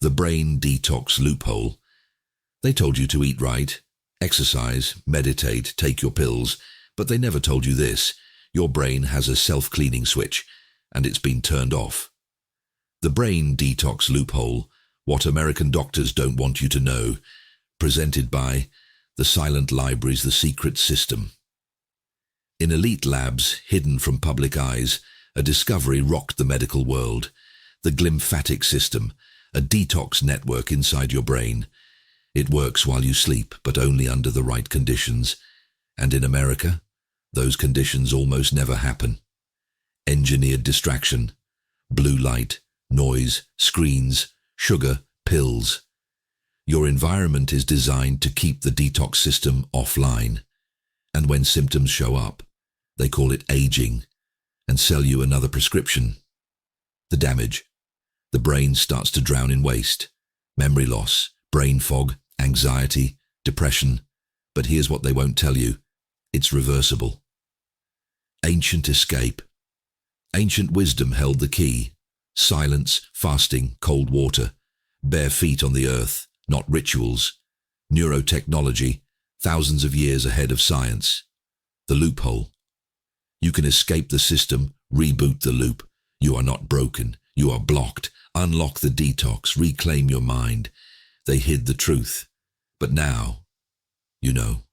The brain detox loophole. They told you to eat right, exercise, meditate, take your pills, but they never told you this. Your brain has a self-cleaning switch, and it's been turned off. The brain detox loophole, what American doctors don't want you to know, presented by the silent libraries, the secret system. In elite labs, hidden from public eyes, a discovery rocked the medical world. The glymphatic system, a detox network inside your brain. It works while you sleep, but only under the right conditions. And in America, those conditions almost never happen. Engineered distraction, blue light, noise, screens, sugar, pills. Your environment is designed to keep the detox system offline. And when symptoms show up, they call it aging and sell you another prescription. The damage. The brain starts to drown in waste, memory loss, brain fog, anxiety, depression. But here's what they won't tell you. It's reversible. Ancient escape. Ancient wisdom held the key. Silence, fasting, cold water, bare feet on the earth, not rituals. Neurotechnology, thousands of years ahead of science. The loophole. You can escape the system, reboot the loop. You are not broken. You are blocked. Unlock the detox, reclaim your mind. They hid the truth. But now, you know.